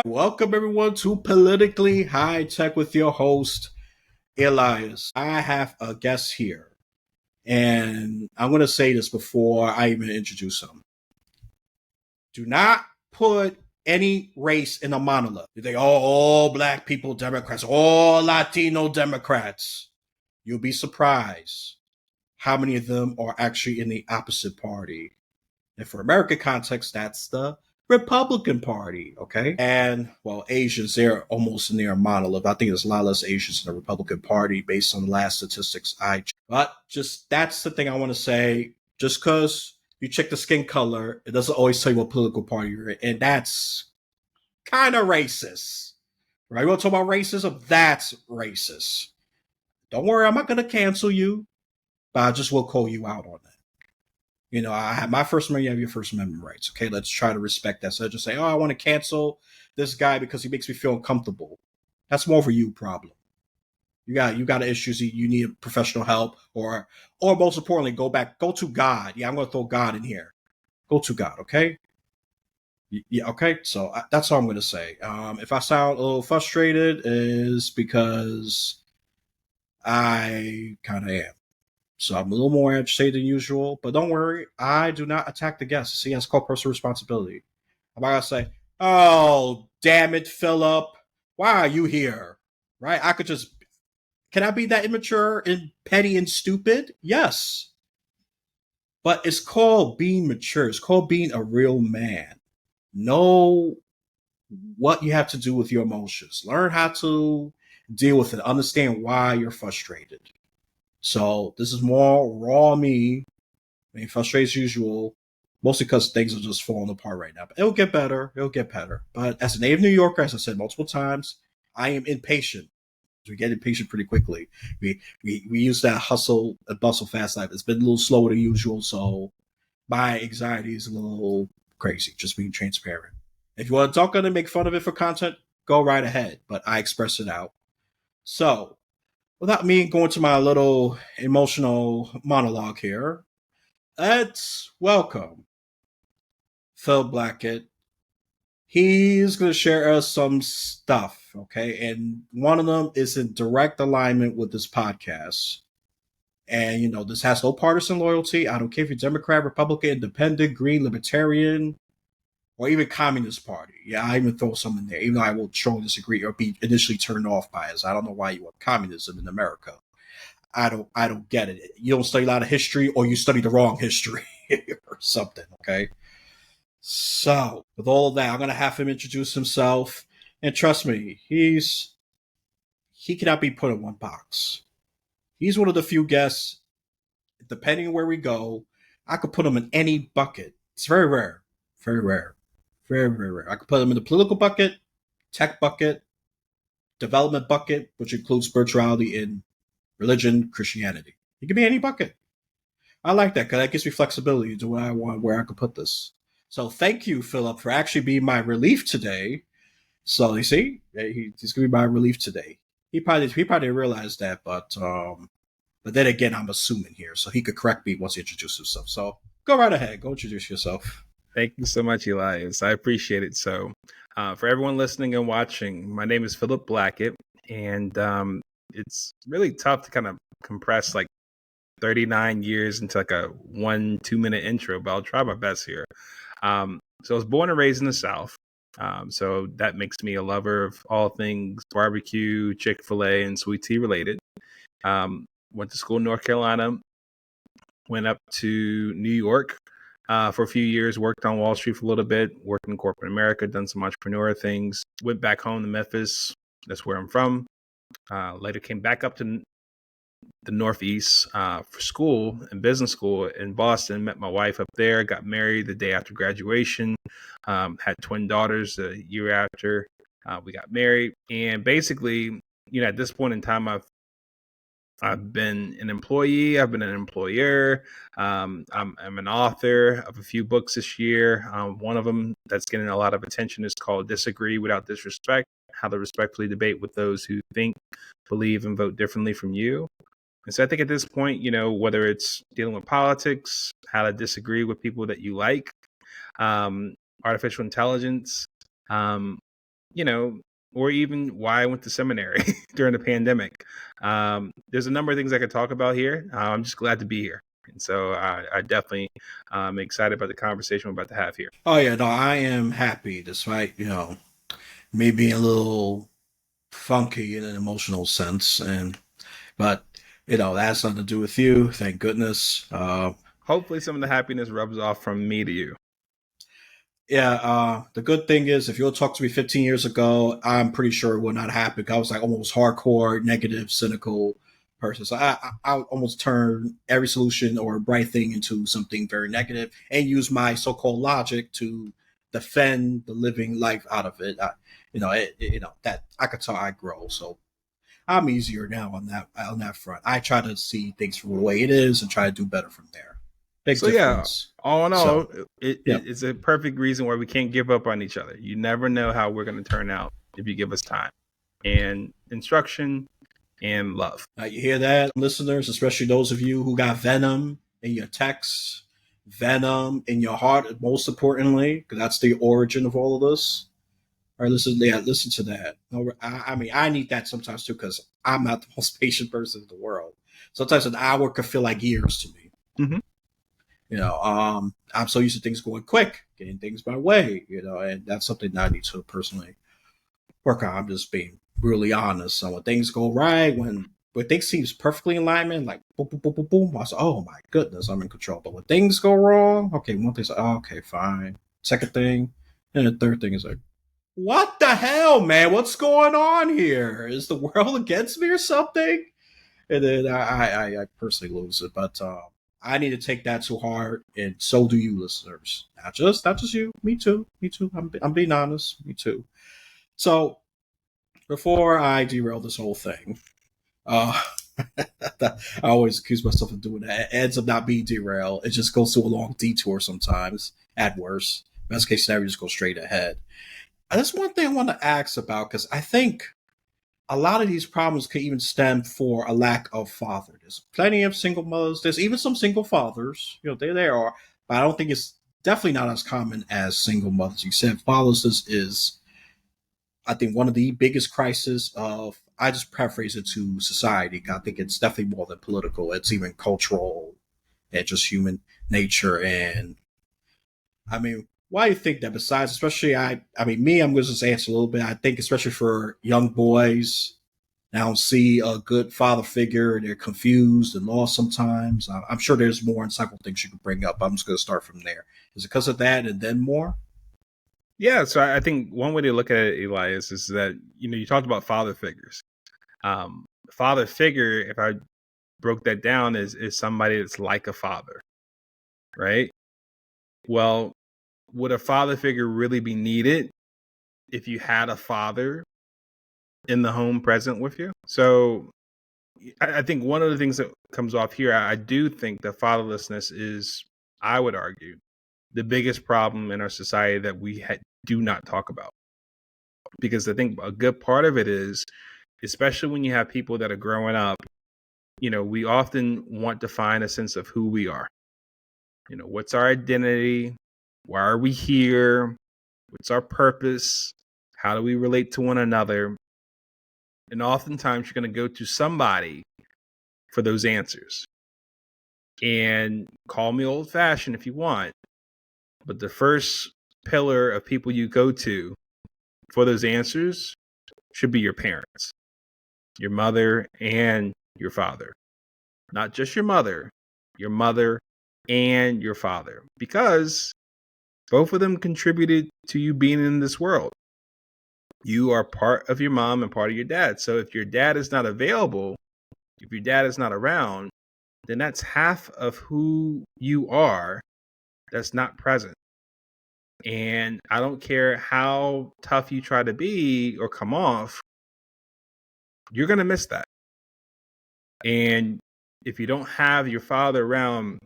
Welcome everyone to Politically High Tech with your host, Elias. I have a guest here, and I'm going to say this before I even introduce him. Do not put any race in a monolith. You think, all black people Democrats, all Latino Democrats. You'll be surprised how many of them are actually in the opposite party. And for American context, that's the Republican Party, okay? And, well, Asians, they're almost near a monolith. I think there's a lot less Asians in the Republican Party based on the last statistics I checked. But just that's the thing I want to say. Just because you check the skin color, it doesn't always tell you what political party you're in. And that's kind of racist, right? You want to talk about racism? That's racist. Don't worry, I'm not going to cancel you, but I just will call you out on that. I have my First Amendment, you have your First Amendment rights. Okay, let's try to respect that. So I just say, I want to cancel this guy because he makes me feel uncomfortable. That's more of a you problem. You got issues. You need professional help, or most importantly, go to God. Yeah, I'm going to throw God in here. Go to God. Okay. Yeah. Okay. So that's all I'm going to say. If I sound a little frustrated, is because I kind of am. So I'm a little more agitated than usual, but don't worry, I do not attack the guests. See, that's called personal responsibility. I'm not gonna say, "Oh, damn it, Philip, why are you here?" Right? I could just, can I be that immature and petty and stupid? Yes, but it's called being mature. It's called being a real man. Know what you have to do with your emotions. Learn how to deal with it. Understand why you're frustrated. So this is more raw me. I mean, frustrated as usual, mostly because things are just falling apart right now. But it'll get better. It'll get better. But as a native New Yorker, as I said multiple times, I am impatient. We get impatient pretty quickly. We use that hustle and bustle fast life. It's been a little slower than usual, so my anxiety is a little crazy. Just being transparent. If you want to talk on it, make fun of it for content, go right ahead. But I express it out. So, without me going to my little emotional monologue here, let's welcome Phil Blackett. He's going to share us some stuff, okay? And one of them is in direct alignment with this podcast. And, this has no partisan loyalty. I don't care if you're Democrat, Republican, Independent, Green, Libertarian, or even Communist Party. Yeah, I even throw some in there, even though I will strongly disagree or be initially turned off by it. I don't know why you want communism in America. I don't get it. You don't study a lot of history, or you study the wrong history or something, okay? So, with all of that, I'm gonna have him introduce himself. And trust me, he cannot be put in one box. He's one of the few guests, depending on where we go, I could put him in any bucket. It's very rare. Very rare. Very, very rare. I could put him in the political bucket, tech bucket, development bucket, which includes spirituality and religion, Christianity. He could be any bucket. I like that because that gives me flexibility to what I want, where I could put this. So thank you, Philip, for actually being my relief today. So you see, he's gonna be my relief today. He probably realized that, but then again, I'm assuming here, so he could correct me once he introduces himself. So go right ahead, go introduce yourself. Thank you so much, Elias. I appreciate it. So, for everyone listening and watching, my name is Philip Blackett, and it's really tough to kind of compress like 39 years into like a 1-2 minute intro, but I'll try my best here. So, I was born and raised in the South. So that makes me a lover of all things barbecue, Chick-fil-A, and sweet tea related. Went to school in North Carolina, went up to New York for a few years, worked on Wall Street for a little bit, worked in corporate America, done some entrepreneur things, went back home to Memphis. That's where I'm from. Later came back up to the Northeast for school and business school in Boston, met my wife up there, got married the day after graduation, had twin daughters a year after we got married. And basically, at this point in time, I've been an employee. I've been an employer. I'm an author of a few books this year. One of them that's getting a lot of attention is called Disagree Without Disrespect: How to Respectfully Debate with Those Who Think, Believe, and Vote Differently from You. And so I think at this point, whether it's dealing with politics, how to disagree with people that you like, artificial intelligence, you know, or even why I went to seminary during the pandemic. There's a number of things I could talk about here. I'm just glad to be here. And so I definitely am excited about the conversation we're about to have here. Oh yeah, no, I am happy despite, me being a little funky in an emotional sense. But, that's nothing to do with you. Thank goodness. Hopefully some of the happiness rubs off from me to you. Yeah, the good thing is, if you'll talk to me 15 years ago, I'm pretty sure it would not happen. I was like almost hardcore, negative, cynical person. So I almost turn every solution or bright thing into something very negative and use my so-called logic to defend the living life out of it. That I could tell I grow. So I'm easier now on that front. I try to see things from the way it is and try to do better from there. Big So yeah, difference. all in all, So yeah. it's a perfect reason why we can't give up on each other. You never know how we're going to turn out if you give us time and instruction and love. Now you hear that, listeners, especially those of you who got venom in your texts, venom in your heart, most importantly, because that's the origin of all of this. All right, listen to that. No, I mean, I need that sometimes too, because I'm not the most patient person in the world. Sometimes an hour could feel like years to me. Mm-hmm. I'm so used to things going quick, getting things my way, and that's something that I need to personally work on. I'm just being brutally honest. So when things go right, when things seems perfectly in alignment, like boom, boom, boom, boom, boom, I say, oh my goodness, I'm in control. But when things go wrong, okay, one thing's like, oh, okay, fine. Second thing, and the third thing is like, what the hell, man? What's going on here? Is the world against me or something? And then I personally lose it. But I need to take that to heart, and so do you, listeners. Not just you. Me too. Me too. I'm being honest. Me too. So before I derail this whole thing, uh, I always accuse myself of doing that. It ends up not being derailed. It just goes through a long detour sometimes. At worst, best case scenario, just go straight ahead. And that's one thing I want to ask about because I think a lot of these problems could even stem for a lack of father. There's plenty of single mothers. There's even some single fathers. There are, but I don't think it's definitely not as common as single mothers. You said fatherlessness is, I think, one of the biggest crises of. I just paraphrase it to society. I think it's definitely more than political. It's even cultural and just human nature. And I mean, why do you think that? Besides, especially, me, I'm going to just answer a little bit. I think, especially for young boys, they don't see a good father figure. They're confused and lost sometimes. I'm sure there's more insightful things you could bring up. I'm just going to start from there. Is it because of that and then more? Yeah, so I think one way to look at it, Elias, is that you talked about father figures. Father figure, if I broke that down, is somebody that's like a father, right? Well, would a father figure really be needed if you had a father in the home present with you? So I think one of the things that comes off here, I do think that fatherlessness is, I would argue, the biggest problem in our society that we do not talk about. Because I think a good part of it is, especially when you have people that are growing up, we often want to find a sense of who we are. What's our identity? Why are we here? What's our purpose? How do we relate to one another? And oftentimes you're going to go to somebody for those answers. And call me old fashioned if you want, but the first pillar of people you go to for those answers should be your parents, your mother and your father. Not just your mother and your father, because both of them contributed to you being in this world. You are part of your mom and part of your dad. So if your dad is not available, if your dad is not around, then that's half of who you are that's not present. And I don't care how tough you try to be or come off, you're going to miss that. And if you don't have your father around,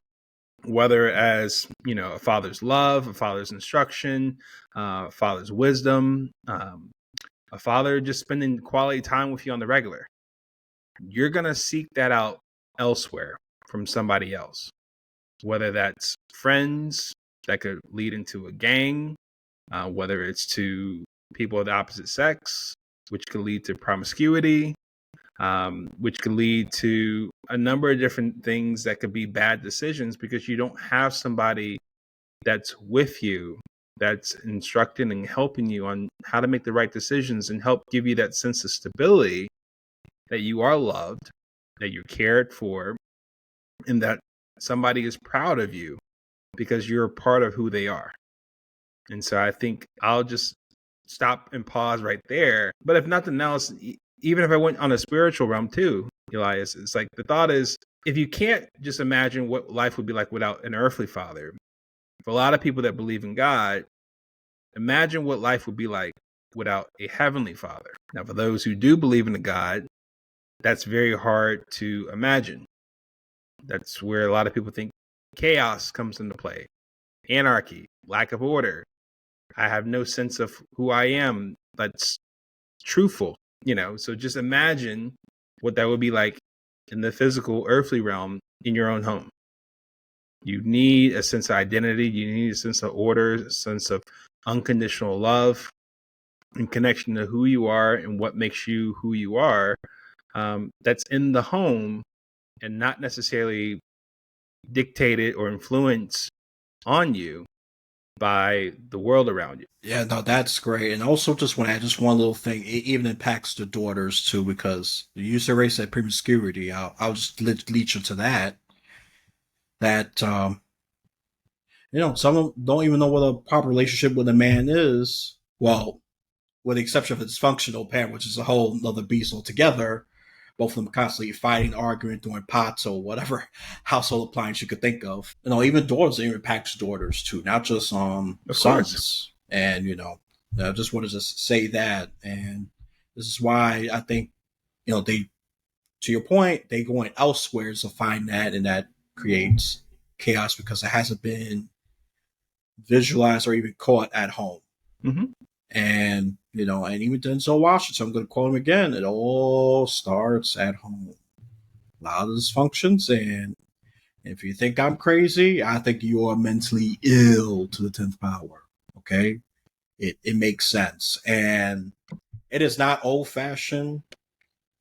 whether as, a father's love, a father's instruction, a father's wisdom, a father just spending quality time with you on the regular, you're going to seek that out elsewhere from somebody else, whether that's friends that could lead into a gang, whether it's to people of the opposite sex, which could lead to promiscuity, which could lead to a number of different things that could be bad decisions because you don't have somebody that's with you, that's instructing and helping you on how to make the right decisions and help give you that sense of stability that you are loved, that you're cared for, and that somebody is proud of you because you're a part of who they are. And so I think I'll just stop and pause right there. But if nothing else, even if I went on a spiritual realm too, Elias, it's like the thought is, if you can't just imagine what life would be like without an earthly father, for a lot of people that believe in God, imagine what life would be like without a heavenly father. Now, for those who do believe in a God, that's very hard to imagine. That's where a lot of people think chaos comes into play, anarchy, lack of order. I have no sense of who I am that's truthful, so just imagine what that would be like in the physical earthly realm in your own home. You need a sense of identity. You need a sense of order, a sense of unconditional love and connection to who you are and what makes you who you are. That's in the home and not necessarily dictated or influenced on you by the world around you. Yeah, no, that's great. And also, just want to add just one little thing. It even impacts the daughters too, because the user race said promiscuity. I'll just lead you to that. That some of them don't even know what a proper relationship with a man is. Well, with the exception of a dysfunctional parent, which is a whole other beast altogether. Both of them constantly fighting, arguing, doing pots or whatever household appliance you could think of. Even daughters, it impacts daughters too, not just Of sons. course. And I just wanted to say that, and this is why I think they, to your point, they going elsewhere to find that, and that creates chaos because it hasn't been visualized or even caught at home. Mm-hmm. And and even Denzel Washington, I'm going to quote him again. It all starts at home. A lot of dysfunctions, and if you think I'm crazy, I think you are mentally ill to the 10th power. Okay, it makes sense, and it is not old fashioned.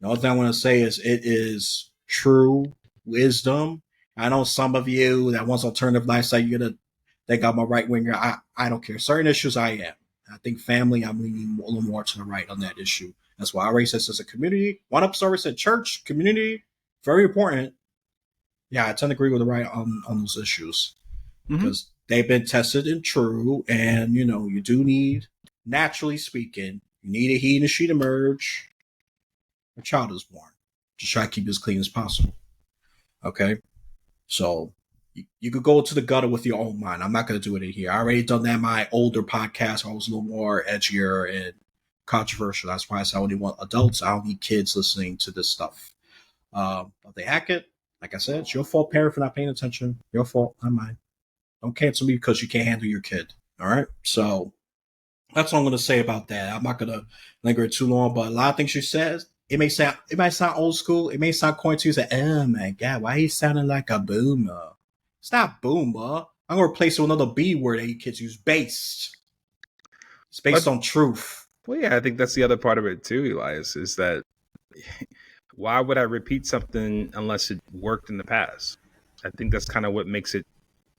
The only thing I want to say is it is true wisdom. I know some of you that wants alternative lifestyle, you're gonna think I'm a right winger. I don't care. Certain issues I am. I think family, I'm leaning a little more to the right on that issue. That's why I already said as a community. One episode already said church, community, very important. Yeah, I tend to agree with the right on those issues because they've been tested and true. And, you do need, naturally speaking, you need a he and a she to merge. A child is born. Just try to keep it as clean as possible. Okay? So you could go to the gutter with your own mind. I'm not going to do it in here. I already done that in my older podcast. I was a little more edgier and controversial. That's why I said I only want adults. I don't need kids listening to this stuff. If they hack it, like I said, it's your fault, parent, for not paying attention. Your fault, not mine. Don't cancel me because you can't handle your kid. All right? So that's all I'm going to say about that. I'm not going to linger too long, but a lot of things she says, it might sound old school. It may sound corny to you. Say, oh my God, why he sounding like a boomer? It's not boomer. I'm going to replace it with another B word that you kids use, based. It's based on truth. Well, yeah, I think that's the other part of it too, Elias, is that why would I repeat something unless it worked in the past? I think that's kind of what makes it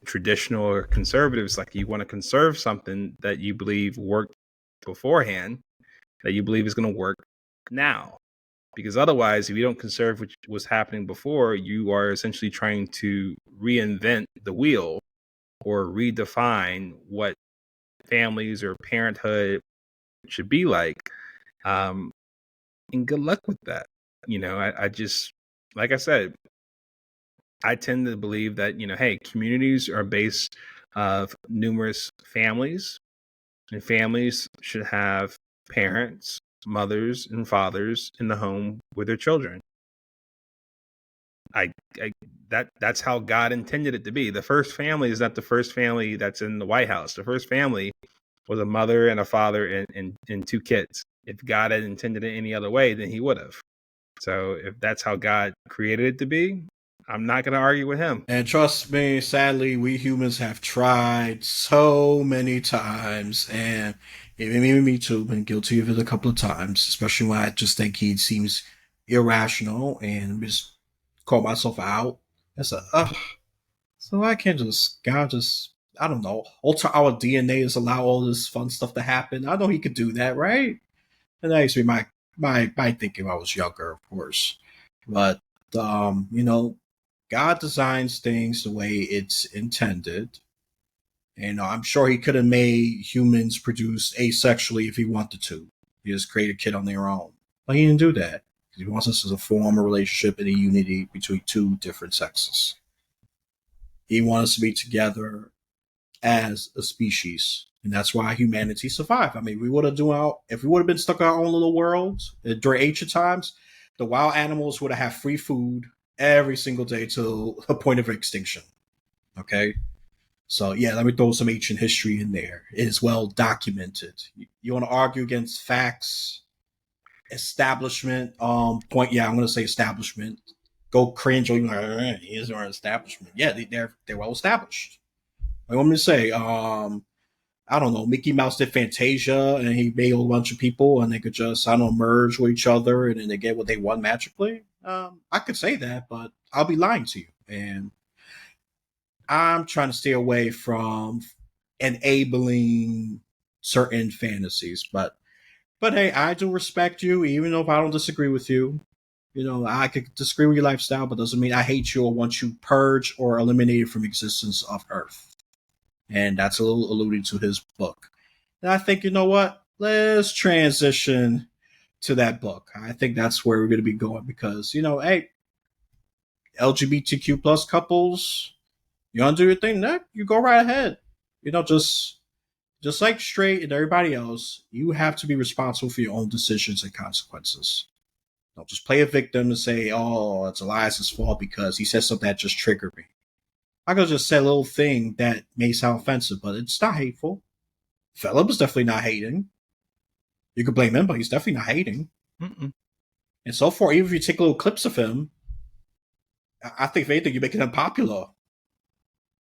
traditional or conservative. It's like you want to conserve something that you believe worked beforehand, that you believe is going to work now. Because otherwise, if you don't conserve what was happening before, you are essentially trying to reinvent the wheel or redefine what families or parenthood should be like. And good luck with that. I just, like I said, I tend to believe that, hey, communities are based of numerous families, and families should have parents, mothers, and fathers in the home with their children. That's how God intended it to be. The first family is not the first family that's in the White House. The first family was a mother and a father and two kids. If God had intended it any other way, then he would have. So if that's how God created it to be, I'm not going to argue with him. And trust me, sadly, we humans have tried so many times, and Even me too. Been guilty of it a couple of times, especially when I just think he seems irrational and just call myself out. It's a ugh. So I can't just God just I don't know alter our DNA is allow all this fun stuff to happen. I know he could do that, right? And that used to be my thinking when I was younger, of course. But God designs things the way it's intended. And I'm sure he could have made humans produce asexually if he wanted to. He just create a kid on their own. But he didn't do that. He wants us to form a relationship and a unity between two different sexes. He wants us to be together as a species. And that's why humanity survived. I mean, we would have if we would have been stuck in our own little world during ancient times, the wild animals would have had free food every single day to a point of extinction. Okay, so yeah, let me throw some ancient history in there. It is well documented. You want to argue against facts, establishment, point. Yeah, I'm going to say establishment. Go cringe or you're like, here's our establishment. Yeah, they're well established. I want me to say, I don't know, Mickey Mouse did Fantasia and he made a whole bunch of people and they could just, I don't know, merge with each other and then they get what they want magically. I could say that, but I'll be lying to you. And I'm trying to stay away from enabling certain fantasies. But hey, I do respect you, even though if I don't disagree with you. You know, I could disagree with your lifestyle, but doesn't mean I hate you or want you purged or eliminated from existence of Earth. And that's a little alluding to his book. And I think, you know what? Let's transition to that book. I think that's where we're going to be going because, hey, LGBTQ plus couples, you want to do your thing, Nick? You go right ahead. Just like straight and everybody else, you have to be responsible for your own decisions and consequences. Don't just play a victim and say, "Oh, it's Elias's fault because he said something that just triggered me." I could just say a little thing that may sound offensive, but it's not hateful. Philip is definitely not hating. You could blame him, but he's definitely not hating. Mm-mm. And so far, even if you take little clips of him, I think if anything, you're making him popular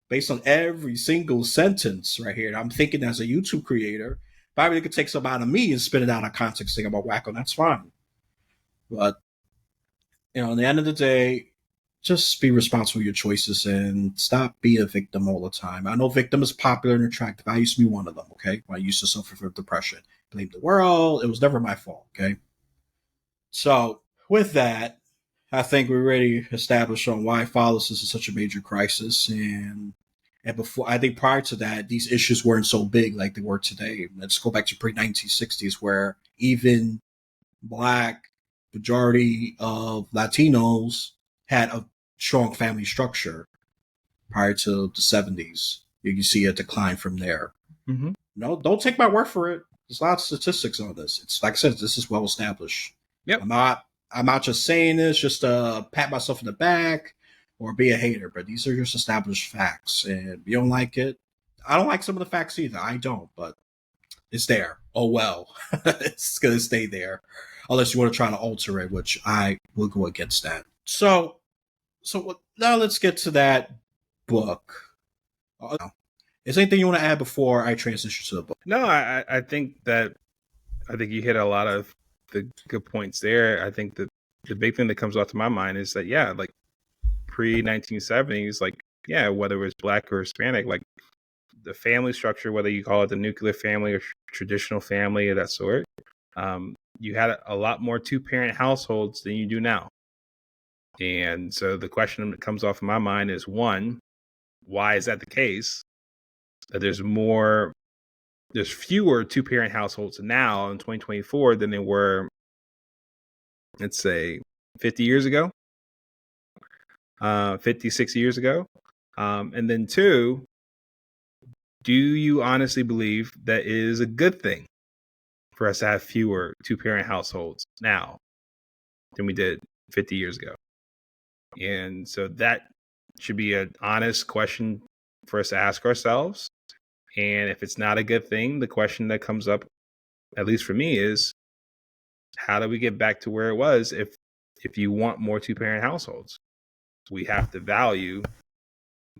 based on every single sentence right here. And I'm thinking as a YouTube creator, if I really could take some out of me and spin it out of context, thing about Wacko, that's fine. But at the end of the day, just be responsible for your choices and stop being a victim all the time. I know victim is popular and attractive. I used to be one of them, okay? When I used to suffer from depression. Blame the world. It was never my fault, okay? So, with that, I think we already established on why fatherlessness is such a major crisis. And before, I think prior to that, these issues weren't so big like they were today. Let's go back to pre 1960s, where even black majority of Latinos had a strong family structure prior to the 70s. You can see a decline from there. Mm-hmm. No, don't take my word for it. There's a lot of statistics on this. It's like I said, this is well established. Yep. I'm not just saying this just to pat myself in the back or be a hater, but these are just established facts. And if you don't like it, I don't like some of the facts either. I don't, but it's there. Oh well. It's gonna stay there. Unless you want to try to alter it, which I will go against that. So now let's get to that book. Is there anything you want to add before I transition to the book? No, I think you hit a lot of the good points there. I think that the big thing that comes off to my mind is that, yeah, like pre 1970s, like, yeah, whether it was black or Hispanic, like the family structure, whether you call it the nuclear family or traditional family of that sort, you had a lot more two-parent households than you do now. And so the question that comes off in my mind is, one, why is that the case? That there's fewer two-parent households now in 2024 than there were, let's say, 50 years ago, 50, 60 years ago. And then two, do you honestly believe that it is a good thing for us to have fewer two-parent households now than we did 50 years ago? And so that should be an honest question for us to ask ourselves. And if it's not a good thing, the question that comes up, at least for me, is how do we get back to where it was if you want more two-parent households? We have to value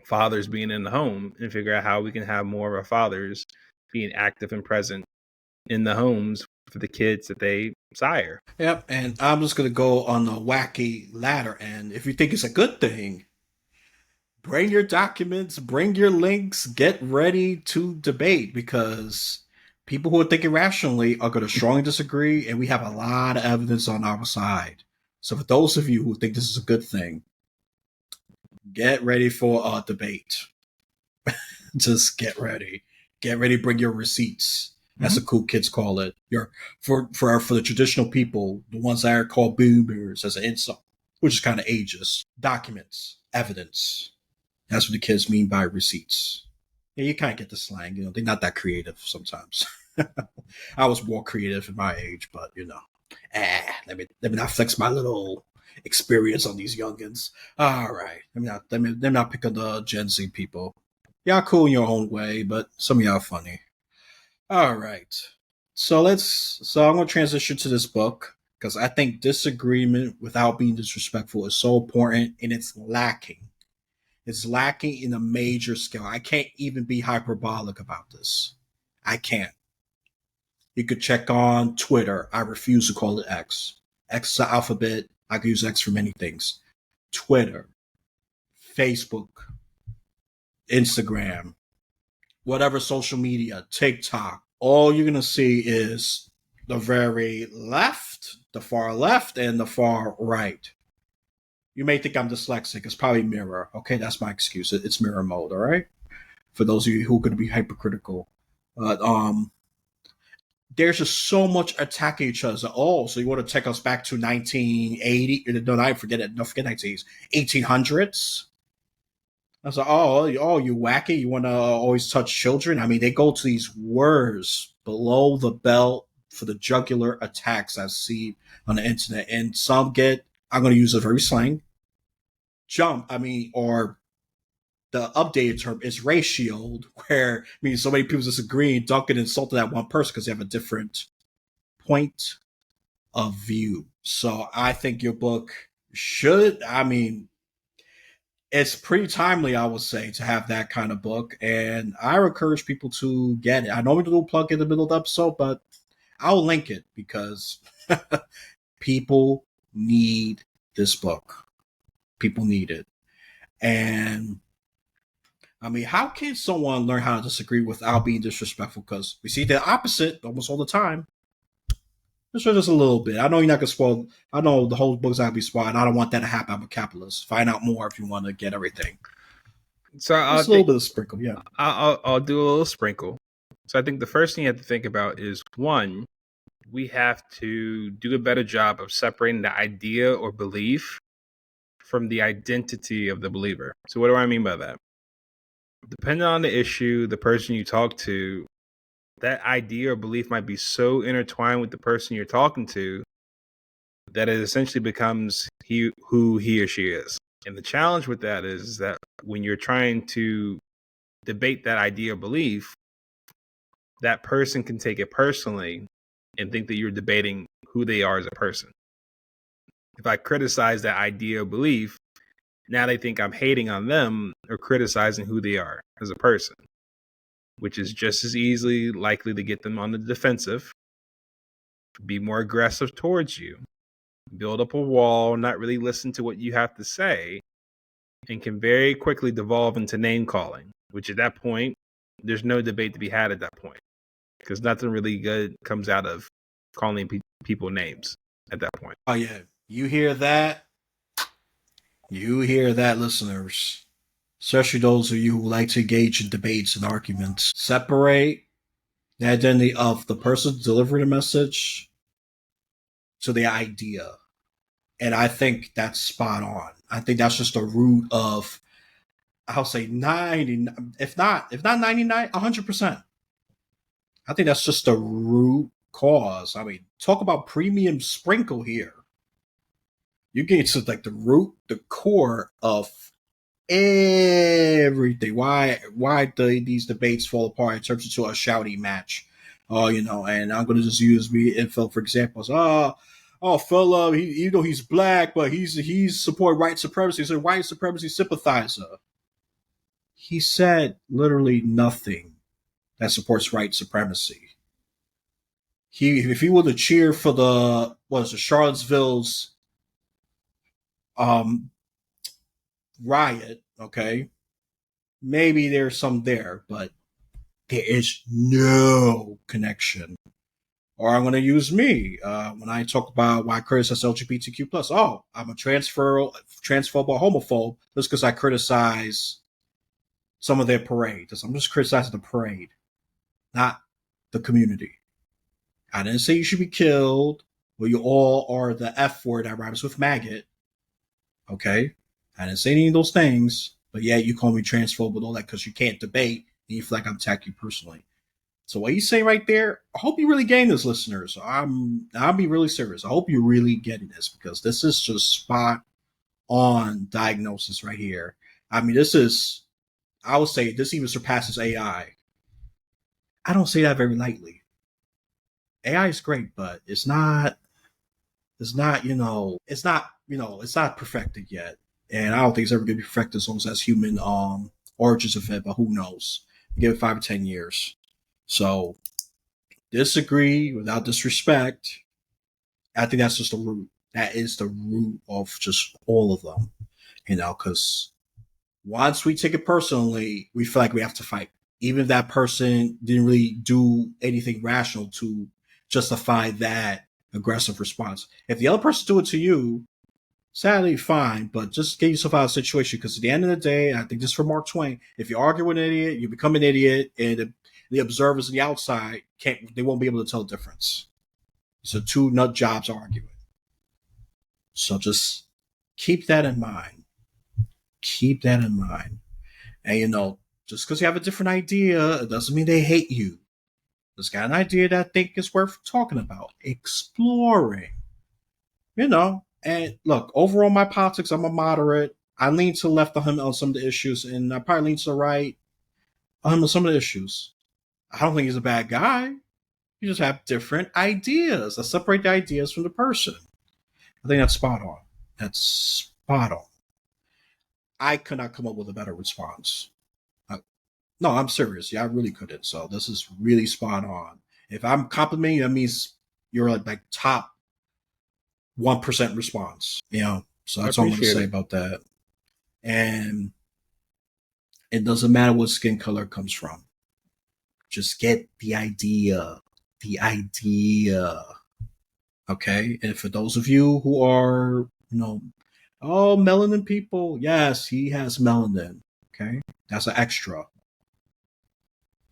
fathers being in the home and figure out how we can have more of our fathers being active and present in the homes for the kids that they sire. Yep, and I'm just gonna go on the wacky ladder. And if you think it's a good thing, bring your documents, bring your links, get ready to debate because people who are thinking rationally are going to strongly disagree, and we have a lot of evidence on our side. So, for those of you who think this is a good thing, get ready for a debate. Just get ready. Get ready. Bring your receipts. That's the cool kids call it. Your for the traditional people, the ones that are called boomers as an insult, which is kind of ageist. Documents, evidence. That's what the kids mean by receipts. Yeah, you kind of get the slang. They're not that creative sometimes. I was more creative in my age, but let me not flex my little experience on these youngins. All right, let me not pick on the Gen Z people. Y'all cool in your own way, but some of y'all funny. All right, so I'm gonna transition to this book because I think disagreement without being disrespectful is so important, and it's lacking. It's lacking in a major scale. I can't even be hyperbolic about this. I can't. You could check on Twitter. I refuse to call it X. X is the alphabet. I could use X for many things. Twitter, Facebook, Instagram, whatever social media, TikTok. All you're going to see is the very left, the far left, and the far right. You may think I'm dyslexic. It's probably mirror. Okay, that's my excuse. It's mirror mode, all right? For those of you who are going to be hypercritical. But there's just so much attacking each other. Oh, so you want to take us back to 1980? No, I forget it. Don't forget 1980s. 1800s? I was like, oh, you wacky. You want to always touch children? I mean, they go to these words below the belt for the jugular attacks I see on the internet. And some get, I'm going to use a very slang, jump. I mean, or the updated term is ratioed, where so many people disagree, Duncan insulted that one person because they have a different point of view. So I think your book should, it's pretty timely, I would say, to have that kind of book. And I encourage people to get it. I normally do a plug in the middle of the episode, but I'll link it because people need this book. People need it. And how can someone learn how to disagree without being disrespectful? Because we see the opposite almost all the time. Just a little bit. I know you're not gonna spoil. I know the whole book's not gonna be spoiled. I don't want that to happen. I'm a capitalist. Find out more if you want to get everything. So just a little bit of sprinkle, yeah. I'll do a little sprinkle. So I think the first thing you have to think about is, one, we have to do a better job of separating the idea or belief from the identity of the believer. So what do I mean by that? Depending on the issue, the person you talk to, that idea or belief might be so intertwined with the person you're talking to that it essentially becomes who he or she is. And the challenge with that is that when you're trying to debate that idea or belief, that person can take it personally and think that you're debating who they are as a person. If I criticize that idea or belief, now they think I'm hating on them or criticizing who they are as a person, which is just as easily likely to get them on the defensive, be more aggressive towards you, build up a wall, not really listen to what you have to say, and can very quickly devolve into name calling, which at that point, there's no debate to be had at that point, because nothing really good comes out of calling people names at that point. Oh, yeah. You hear that? You hear that, listeners. Especially those of you who like to engage in debates and arguments. Separate the identity of the person delivering the message to the idea. And I think that's spot on. I think that's just the root of, I'll say 90, if not 99, 100%. I think that's just the root cause. Talk about premium sprinkle here. You get to like the root, the core of everything. Why these debates fall apart? It turns into a shouty match. And I'm gonna just use me info for examples. Fella, he's black, but he's support white supremacy. He's a white supremacy sympathizer. He said literally nothing that supports white supremacy. if he would have cheered for the Charlottesville's um riot, okay, maybe there's some there, but there is no connection. Or I'm going to use me when I talk about why I criticize LGBTQ plus. Oh, I'm a transphobe or homophobe just because I criticize some of their parade. I'm just criticizing the parade, not the community. I didn't say you should be killed. Well, you all are the F word that rhymes with maggot. Okay, I didn't say any of those things, but yeah, you call me transphobe and all that because you can't debate and you feel like I'm attacking you personally. So what you say right there, I hope you really getting this, listeners. I'll be really serious. I hope you're really getting this because this is just spot on diagnosis right here. I mean, I would say this even surpasses AI. I don't say that very lightly. AI is great, but it's not perfected yet. And I don't think it's ever going to be perfected as long as that's human origins of it, but who knows? Give it 5 or 10 years. So disagree without disrespect. I think that's just the root. That is the root of just all of them, because once we take it personally, we feel like we have to fight. Even if that person didn't really do anything rational to justify that aggressive response. If the other person do it to you, sadly, fine, but just get yourself out of the situation because at the end of the day, I think this is for Mark Twain. If you argue with an idiot, you become an idiot, and the observers on the outside they won't be able to tell the difference. So two nut jobs arguing. So just keep that in mind. Keep that in mind. And just because you have a different idea, it doesn't mean they hate you. Just got an idea that I think is worth talking about, exploring. And look, overall, my politics, I'm a moderate. I lean to the left on him on some of the issues, and I probably lean to the right on him on some of the issues. I don't think he's a bad guy. You just have different ideas. Let's separate the ideas from the person. I think that's spot on. That's spot on. I could not come up with a better response. No, I'm serious. Yeah, I really couldn't. So this is really spot on. If I'm complimenting you, that means you're like top 1% response. So I that's all I'm going to appreciate say it. about that. And it doesn't matter what skin color it comes from. Just get the idea. The idea. Okay? And for those of you who are, oh, melanin people, yes, he has melanin. Okay? That's an extra.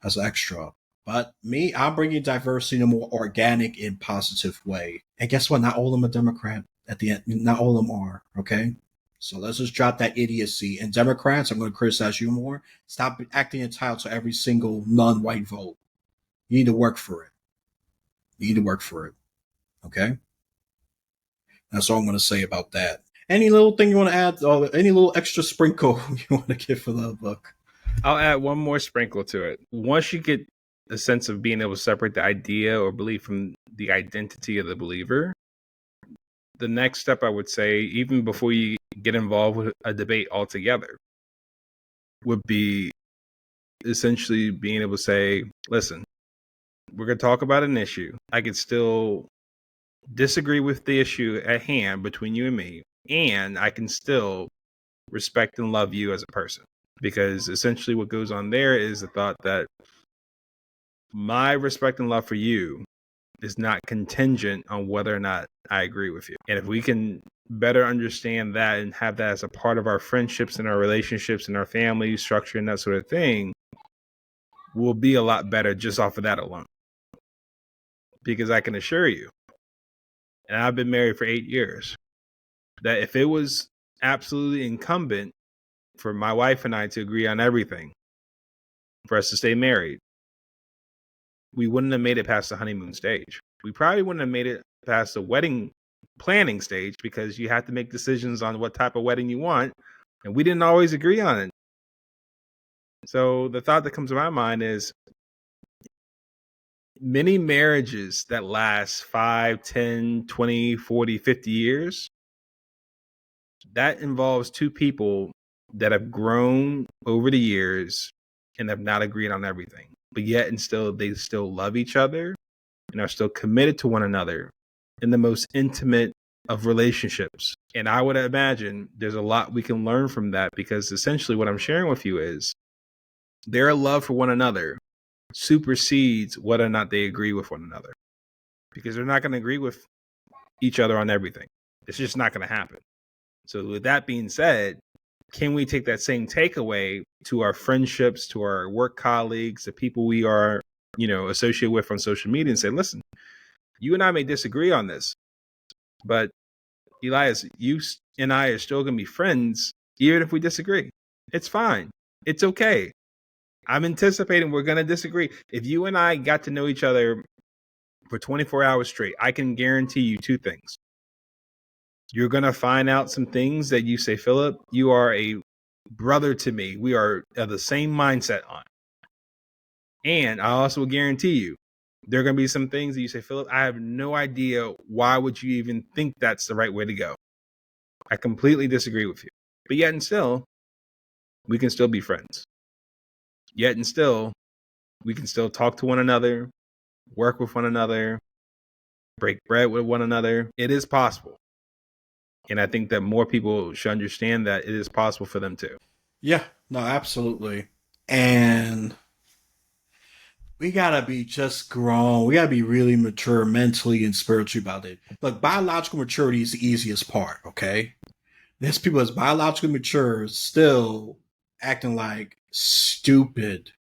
That's an extra. But me, I'm bringing diversity in a more organic and positive way. And guess what? Not all of them are Democrat at the end. Not all of them are. Okay? So let's just drop that idiocy. And Democrats, I'm going to criticize you more. Stop acting entitled to every single non-white vote. You need to work for it. You need to work for it. Okay? That's all I'm going to say about that. Any little thing you want to add? Any little extra sprinkle you want to give for the book? I'll add one more sprinkle to it. Once you get a sense of being able to separate the idea or belief from the identity of the believer, the next step I would say, even before you get involved with a debate altogether, would be essentially being able to say, listen, we're going to talk about an issue. I could still disagree with the issue at hand between you and me, and I can still respect and love you as a person. Because essentially what goes on there is the thought that my respect and love for you is not contingent on whether or not I agree with you. And if we can better understand that and have that as a part of our friendships and our relationships and our family structure and that sort of thing, we'll be a lot better just off of that alone. Because I can assure you, and I've been married for 8 years, that if it was absolutely incumbent for my wife and I to agree on everything, for us to stay married, we wouldn't have made it past the honeymoon stage. We probably wouldn't have made it past the wedding planning stage because you have to make decisions on what type of wedding you want, and we didn't always agree on it. So the thought that comes to my mind is many marriages that last 5, 10, 20, 40, 50 years, that involves two people that have grown over the years and have not agreed on everything. But yet and still, they still love each other and are still committed to one another in the most intimate of relationships. And I would imagine there's a lot we can learn from that, because essentially what I'm sharing with you is their love for one another supersedes whether or not they agree with one another, because they're not going to agree with each other on everything. It's just not going to happen. So with that being said, can we take that same takeaway to our friendships, to our work colleagues, the people we are, associated with on social media, and say, listen, you and I may disagree on this, but Elias, you and I are still going to be friends, even if we disagree. It's fine. It's okay. I'm anticipating we're going to disagree. If you and I got to know each other for 24 hours straight, I can guarantee you two things. You're going to find out some things that you say, Philip, you are a brother to me. We are of the same mindset on. And I also guarantee you, there are going to be some things that you say, Philip, I have no idea. Why would you even think that's the right way to go? I completely disagree with you. But yet and still, we can still be friends. Yet and still, we can still talk to one another, work with one another, break bread with one another. It is possible. And I think that more people should understand that it is possible for them too. Yeah, no, absolutely. And we gotta be just grown. We gotta be really mature mentally and spiritually about it. Look, biological maturity is the easiest part, okay? There's people that's biologically mature still acting like stupid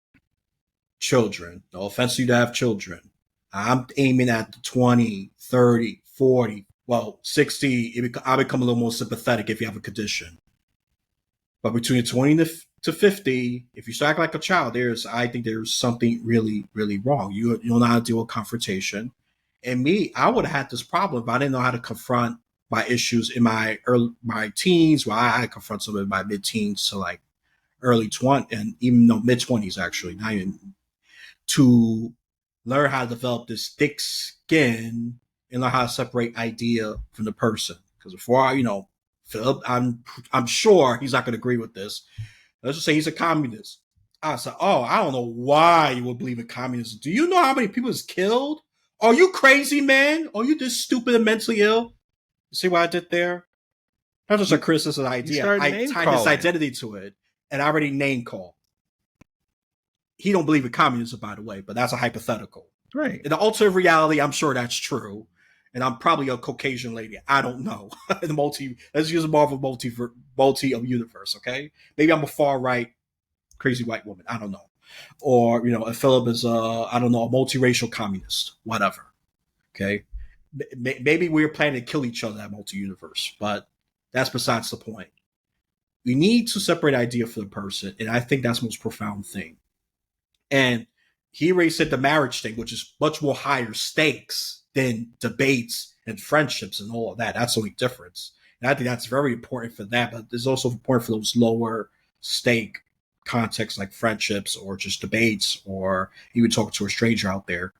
children. No offense to you to have children. I'm aiming at the 20, 30, 40, well, 60. I'll become a little more sympathetic if you have a condition. But between 20 to 50, if you start acting like a child, I think there's something really, really wrong. You don't know how to deal with confrontation. And me, I would have had this problem if I didn't know how to confront my issues in my teens. Well, I had to confront some in my mid-teens to like early 20, and even no mid-20s actually, not even, to learn how to develop this thick skin and learn how to separate idea from the person. Because before Philip, I'm sure he's not going to agree with this. Let's just say he's a communist. I said, oh, I don't know why you would believe in communism. Do you know how many people is killed? Are you crazy, man? Are you this stupid and mentally ill? You see what I did there? Not just a criticism of the idea. I tied his identity to it, and I already name call. He don't believe in communism, by the way, but that's a hypothetical. Right. In the alternate reality, I'm sure that's true. And I'm probably a Caucasian lady. I don't know. Let's use a Marvel multi of universe, okay? Maybe I'm a far right crazy white woman. I don't know. Or, if Philip is I don't know, a multiracial communist, whatever. Okay. Maybe we're planning to kill each other at multi-universe, but that's besides the point. We need to separate idea from the person, and I think that's the most profound thing. And he already said the marriage thing, which is much more higher stakes than debates and friendships and all of that. That's the only difference. And I think that's very important for that, but it's also important for those lower stake contexts like friendships or just debates or even talking to a stranger out there.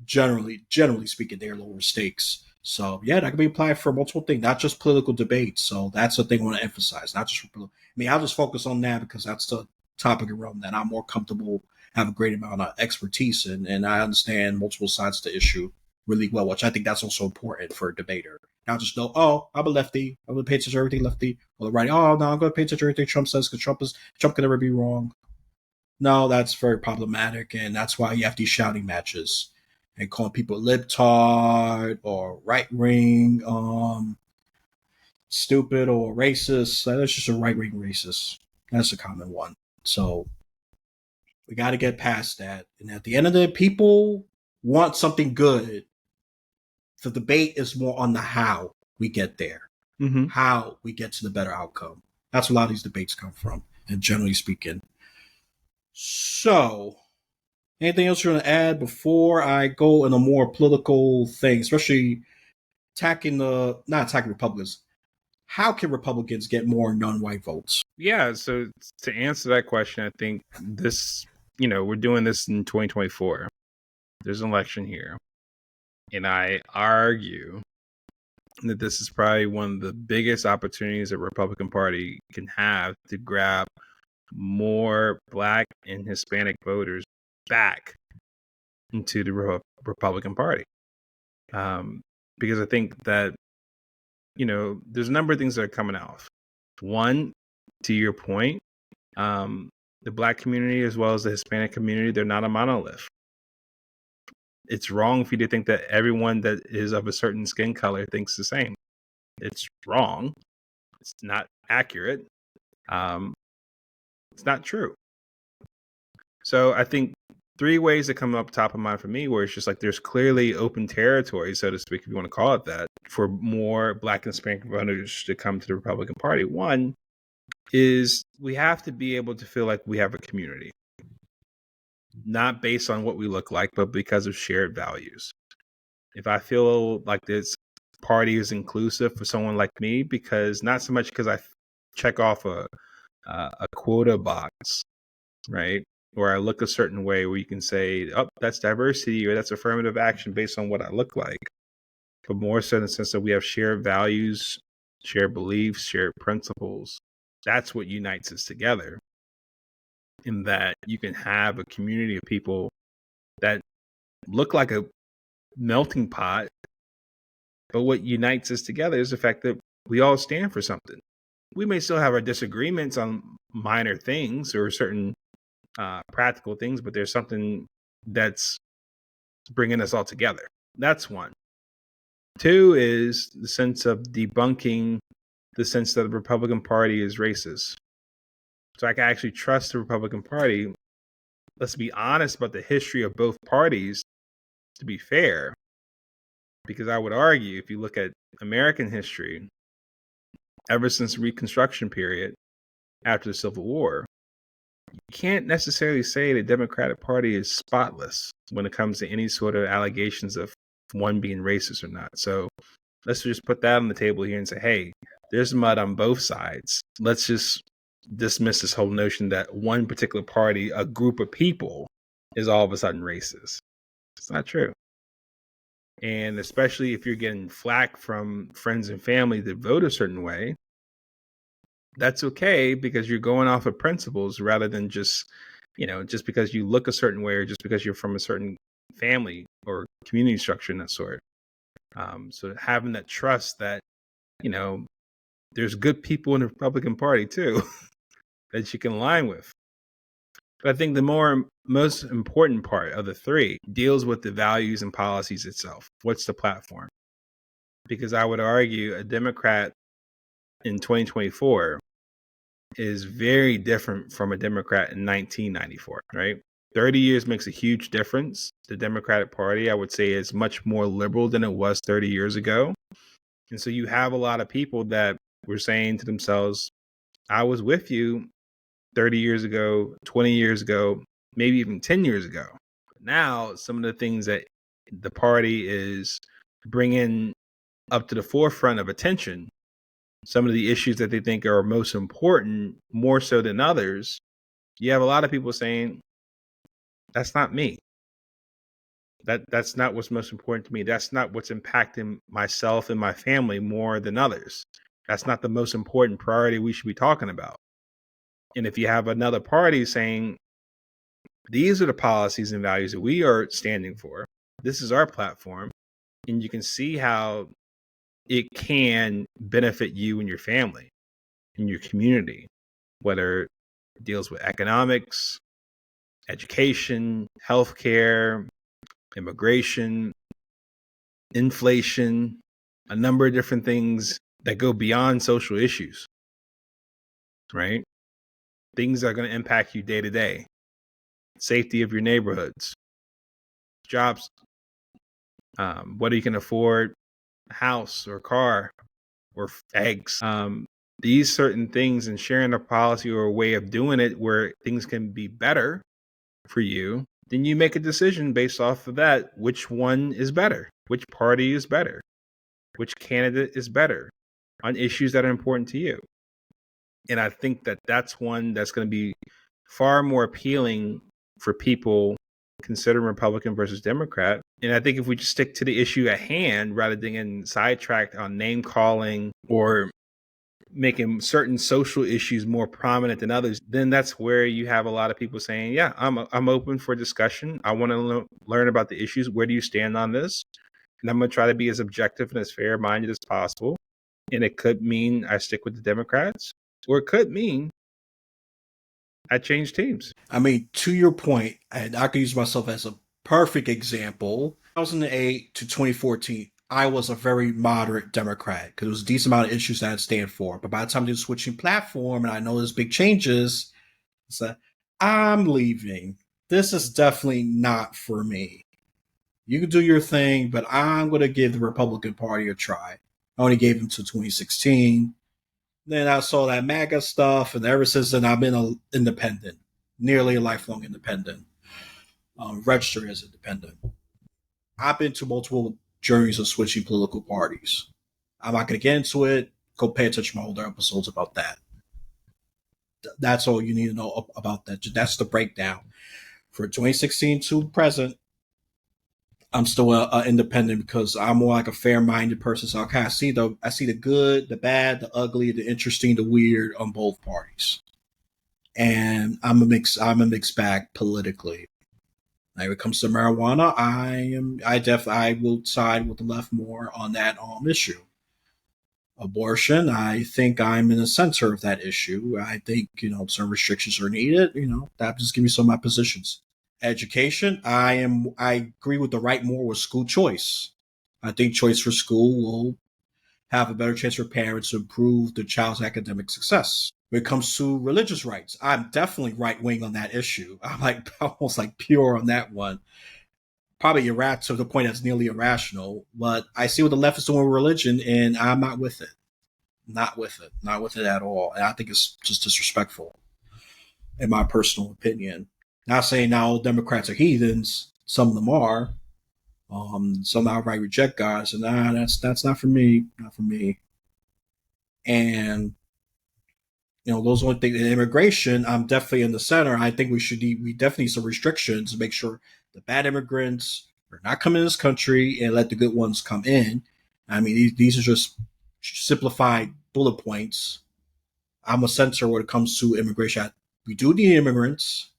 Generally speaking, they're lower stakes. So yeah, that can be applied for multiple things, not just political debates. So that's the thing I want to emphasize. Not just for I'll just focus on that because that's the topic of realm that I'm more comfortable, have a great amount of expertise in, and I understand multiple sides of the issue really well, which I think that's also important for a debater. Not just know, oh, I'm a lefty, I'm gonna pay attention to everything lefty, or the righty, oh no, I'm gonna pay attention to everything Trump says because Trump can never be wrong. No, that's very problematic, and that's why you have these shouting matches and calling people libtard or right wing, stupid or racist. That's just a right wing racist. That's a common one. So we got to get past that. And at the end of the day, people want something good. The debate is more on the how we get there, how we get to the better outcome. That's where a lot of these debates come from, and generally speaking. So, anything else you want to add before I go in a more political thing, especially not attacking Republicans? How can Republicans get more non-white votes? Yeah, so to answer that question, I think we're doing this in 2024. There's an election here. And I argue that this is probably one of the biggest opportunities the Republican Party can have to grab more Black and Hispanic voters back into the Republican Party. Because I think that, there's a number of things that are coming off. One, to your point, the Black community as well as the Hispanic community, they're not a monolith. It's wrong for you to think that everyone that is of a certain skin color thinks the same. It's wrong. It's not accurate. It's not true. So I think three ways that come up top of mind for me, where it's just like there's clearly open territory, so to speak, if you want to call it that, for more Black and Hispanic voters to come to the Republican Party. One is we have to be able to feel like we have a community, not based on what we look like, but because of shared values. If I feel like this party is inclusive for someone like me, because not so much because I check off a quota box, right? Or I look a certain way where you can say, oh, that's diversity or that's affirmative action based on what I look like. But more so in the sense that we have shared values, shared beliefs, shared principles. That's what unites us together. In that you can have a community of people that look like a melting pot, but what unites us together is the fact that we all stand for something. We may still have our disagreements on minor things or certain practical things, but there's something that's bringing us all together. That's one. Two is the sense of debunking the sense that the Republican Party is racist. So I can actually trust the Republican Party. Let's be honest about the history of both parties, to be fair, because I would argue if you look at American history, ever since the Reconstruction period after the Civil War, you can't necessarily say the Democratic Party is spotless when it comes to any sort of allegations of one being racist or not. So let's just put that on the table here and say, hey, there's mud on both sides. Let's just dismiss this whole notion that one particular party, a group of people, is all of a sudden racist. It's not true. And especially if you're getting flack from friends and family that vote a certain way, that's okay because you're going off of principles rather than just, just because you look a certain way or just because you're from a certain family or community structure and that sort. So having that trust that, there's good people in the Republican Party too that you can align with. But I think the most important part of the three deals with the values and policies itself. What's the platform? Because I would argue a Democrat in 2024 is very different from a Democrat in 1994, right? 30 years makes a huge difference. The Democratic Party, I would say, is much more liberal than it was 30 years ago. And so you have a lot of people that were saying to themselves, I was with you 30 years ago, 20 years ago, maybe even 10 years ago. Now, some of the things that the party is bringing up to the forefront of attention, some of the issues that they think are most important, more so than others, you have a lot of people saying, that's not me. That's not what's most important to me. That's not what's impacting myself and my family more than others. That's not the most important priority we should be talking about. And if you have another party saying, these are the policies and values that we are standing for, this is our platform, and you can see how it can benefit you and your family and your community, whether it deals with economics, education, healthcare, immigration, inflation, a number of different things that go beyond social issues, right? Things that are going to impact you day to day. Safety of your neighborhoods, jobs, whether you can afford a house or car or eggs. These certain things and sharing a policy or a way of doing it where things can be better for you, then you make a decision based off of that. Which one is better? Which party is better? Which candidate is better on issues that are important to you? And I think that that's one that's going to be far more appealing for people considering Republican versus Democrat. And I think if we just stick to the issue at hand rather than getting sidetracked on name calling or making certain social issues more prominent than others, then that's where you have a lot of people saying, yeah, I'm open for discussion. I want to learn about the issues. Where do you stand on this? And I'm going to try to be as objective and as fair-minded as possible. And it could mean I stick with the Democrats, or it could mean I change teams. I mean, to your point, and I could use myself as a perfect example. 2008 to 2014, I was a very moderate Democrat because there was a decent amount of issues that I'd stand for. But by the time they were switching platform and I know there's big changes, I said, I'm leaving. This is definitely not for me. You can do your thing, but I'm going to give the Republican Party a try. I only gave them to 2016. Then I saw that MAGA stuff, and ever since then, I've been an independent, nearly a lifelong independent, registered as independent. I've been to multiple journeys of switching political parties. I'm not going to get into it. Go pay attention to my older episodes about that. That's all you need to know about that. That's the breakdown. For 2016 to present, I'm still an independent because I'm more like a fair-minded person. So I see the good, the bad, the ugly, the interesting, the weird on both parties. And I'm a mixed bag politically. Now, when it comes to marijuana, I will side with the left more on that issue. Abortion, I think I'm in the center of that issue. I think some restrictions are needed. That just give me some of my positions. Education, I agree with the right more with school choice. I think choice for school will have a better chance for parents to improve their child's academic success. When it comes to religious rights, I'm definitely right wing on that issue. I'm like almost like pure on that one. Probably irrational to the point that's nearly irrational, but I see what the left is doing with religion, and I'm not with it. Not with it. Not with it at all. And I think it's just disrespectful, in my personal opinion. Not saying now all Democrats are heathens. Some of them are. Some outright reject God. So that's not for me. Not for me. And those only things. In immigration, I'm definitely in the center. I think we definitely need some restrictions to make sure the bad immigrants are not coming in this country and let the good ones come in. I mean, these are just simplified bullet points. I'm a censor when it comes to immigration. We do need immigrants,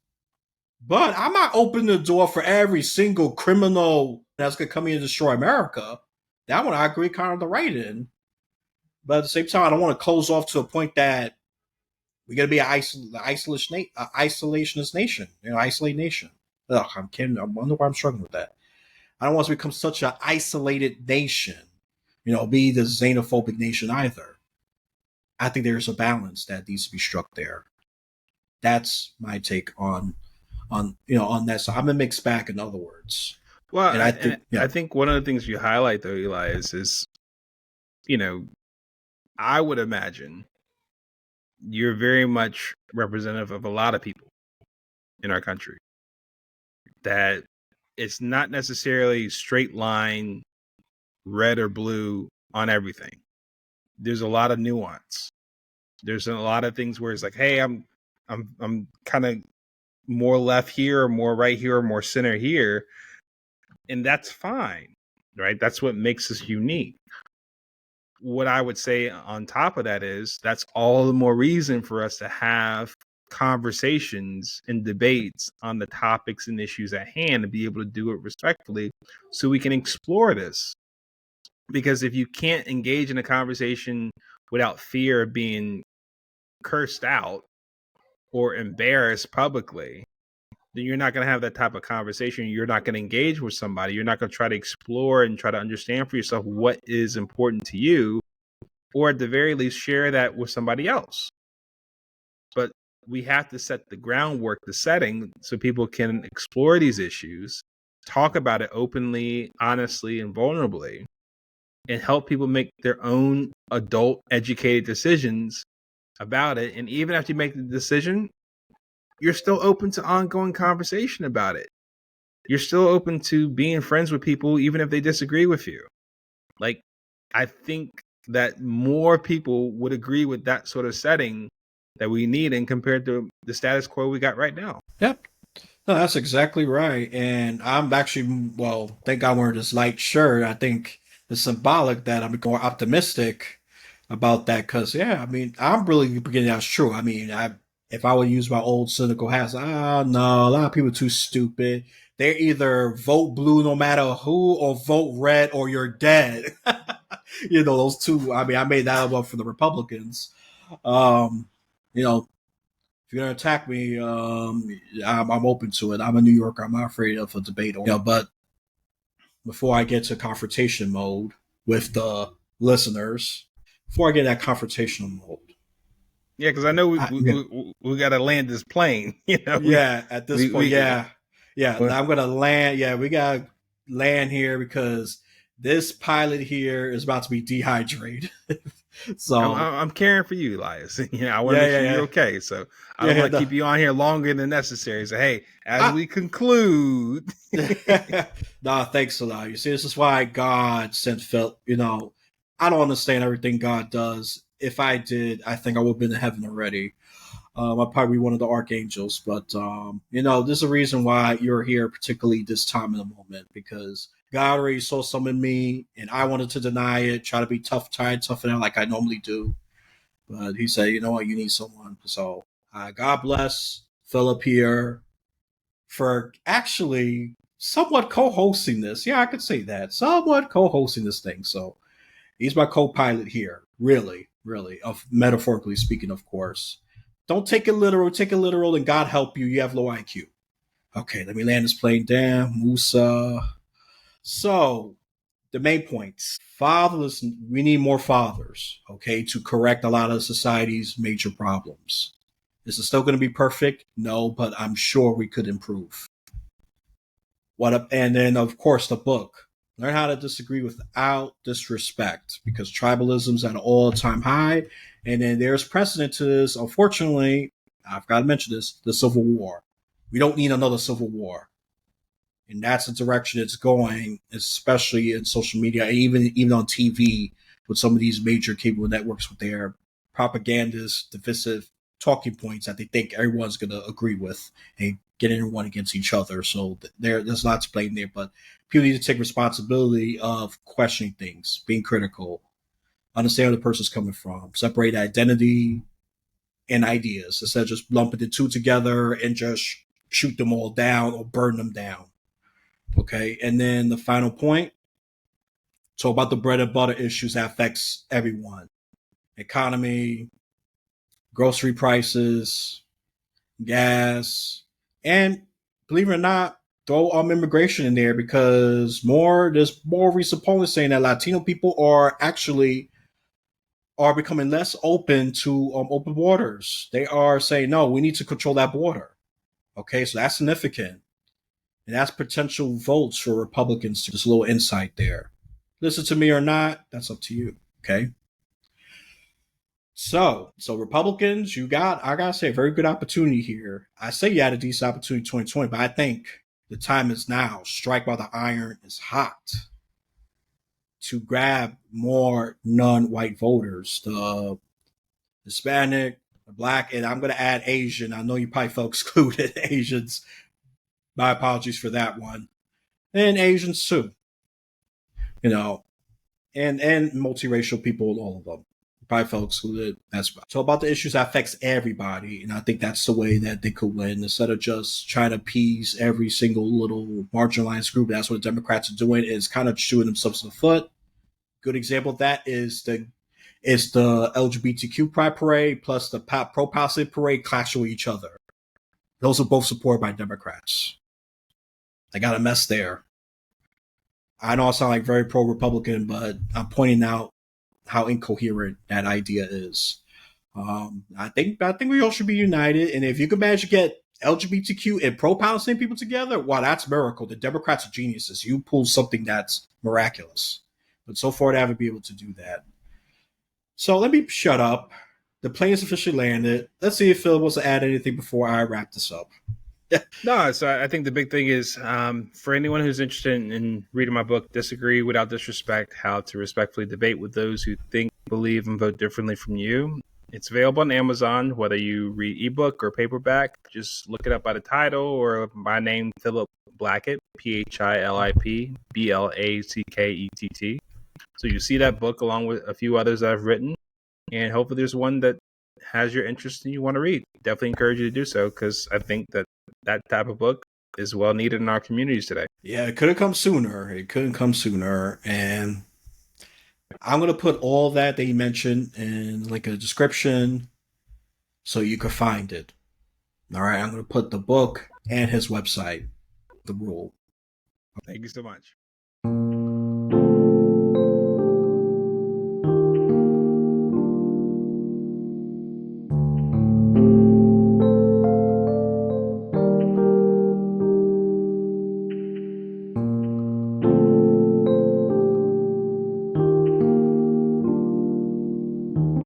but I'm not opening the door for every single criminal that's going to come in and destroy America. That one I agree kind of the right in. But at the same time, I don't want to close off to a point that we're going to be an isolationist nation, isolated nation. Ugh, I'm kidding. I wonder why I'm struggling with that. I don't want to become such an isolated nation, be the xenophobic nation either. I think there's a balance that needs to be struck there. That's my take on that. So I'm a mixed bag, in other words. Well, and I think one of the things you highlight though, Elias, is I would imagine you're very much representative of a lot of people in our country. That it's not necessarily straight line, red or blue on everything. There's a lot of nuance. There's a lot of things where it's like, hey, I'm kind of more left here or more right here or more center here. And that's fine, right? That's what makes us unique. What I would say on top of that is that's all the more reason for us to have conversations and debates on the topics and issues at hand and be able to do it respectfully so we can explore this. Because if you can't engage in a conversation without fear of being cursed out or embarrassed publicly, then you're not going to have that type of conversation. You're not going to engage with somebody. You're not going to try to explore and try to understand for yourself what is important to you, or at the very least, share that with somebody else. But we have to set the groundwork, the setting, so people can explore these issues, talk about it openly, honestly, and vulnerably, and help people make their own adult, educated decisions about it. And even after you make the decision, you're still open to ongoing conversation about it. You're still open to being friends with people, even if they disagree with you. Like, I think that more people would agree with that sort of setting that we need and compared to the status quo we got right now. Yep. No, that's exactly right. And I'm actually, thank God wearing this light shirt. I think it's symbolic that I'm more optimistic about that because yeah, I mean, I'm really beginning that's true. I mean, if I would use my old cynical hats, no, a lot of people are too stupid. They either vote blue no matter who, or vote red or you're dead. Those two. I mean, I made that up for the Republicans. Um, you know, if you're gonna attack me, I'm open to it. I'm a New Yorker. I'm not afraid of a debate. But before I get to confrontation mode with the listeners, before I get that confrontational mode, Yeah, because I know I, yeah, we got to land this plane. yeah, at this point, we yeah, yeah, I'm gonna land. Yeah, we gotta land here because this pilot here is about to be dehydrated. So I'm caring for you, Elias. I want to yeah, make yeah, sure you're yeah, okay. So I yeah, don't yeah. want to keep you on here longer than necessary. So hey, as I, we conclude, nah, thanks a lot. You see, this is why God sent Phil. I don't understand everything God does. If I did, I think I would have been in heaven already. I'd probably be one of the archangels. But there's a reason why you're here, particularly this time in the moment, because God already saw some in me, and I wanted to deny it, try to be tough, tough it out like I normally do. But He said, you know what, you need someone. So God bless Philip here for actually somewhat co-hosting this. Yeah, I could say that. Somewhat co-hosting this thing. So he's my co-pilot here. Really, really. Of metaphorically speaking, of course. Don't take it literal. Take it literal, and God help you. You have low IQ. Okay, let me land this plane down. Musa. So the main points. Fathers, we need more fathers, okay, to correct a lot of society's major problems. Is it still going to be perfect? No, but I'm sure we could improve. And then of course the book. Learn how to disagree without disrespect because tribalism's at an all-time high. And then there's precedent to this. Unfortunately, I've got to mention this: the Civil War. We don't need another Civil War, and that's the direction it's going, especially in social media, even on TV with some of these major cable networks with their propagandist, divisive talking points that they think everyone's going to agree with and get everyone against each other. So there's lots of blame there, but people need to take responsibility of questioning things, being critical, understand where the person's coming from, separate identity and ideas instead of just lumping the two together and just shoot them all down or burn them down. Okay. And then the final point. So about the bread and butter issues that affects everyone. Economy, grocery prices, gas, and believe it or not, throw immigration in there because there's more recent polling saying that Latino people are becoming less open to open borders. They are saying no, we need to control that border. Okay, so that's significant. And that's potential votes for Republicans. Just a little insight there. Listen to me or not, that's up to you. Okay. So Republicans, I gotta say, a very good opportunity here. I say you had a decent opportunity 2020, but I think the time is now. Strike while the iron is hot to grab more non-white voters, the Hispanic, the Black, and I'm gonna add Asian. I know you probably felt excluded Asians. My apologies for that one. And Asians too. You know, and multiracial people, all of them. By folks who that's so about the issues that affects everybody, and I think that's the way that they could win instead of just trying to appease every single little marginalized group. That's what the Democrats are doing is kind of shooting themselves in the foot. Good example of that is the LGBTQ pride parade plus the pro Palestine parade clashing with each other. Those are both supported by Democrats. They got a mess there. I know I sound like very pro Republican, but I'm pointing out how incoherent that idea is. I think we all should be united, and if you can manage to get LGBTQ and pro-Palestinian people together, wow, that's a miracle. The Democrats are geniuses. You pulled something that's miraculous, but so far they haven't been able to do that. So let me shut up. The plane is officially landed. Let's see if Phil wants to add anything before I wrap this up. no. So I think the big thing is for anyone who's interested in reading my book, "Disagree Without Disrespect: How to Respectfully Debate with Those Who Think, Believe, and Vote Differently from You." It's available on Amazon, whether you read ebook or paperback. Just look it up by the title or my name, Philip Blackett, PhilipBlackett. So you see that book along with a few others that I've written. and hopefully there's one that has your interest and you want to read. Definitely encourage you to do so, because I think that that type of book is well needed in our communities today. Yeah, it could have come sooner. It couldn't come sooner. And I'm going to put all that they mentioned in like a description so you can find it. All right, I'm going to put the book and his website, The Rule. Thank you so much.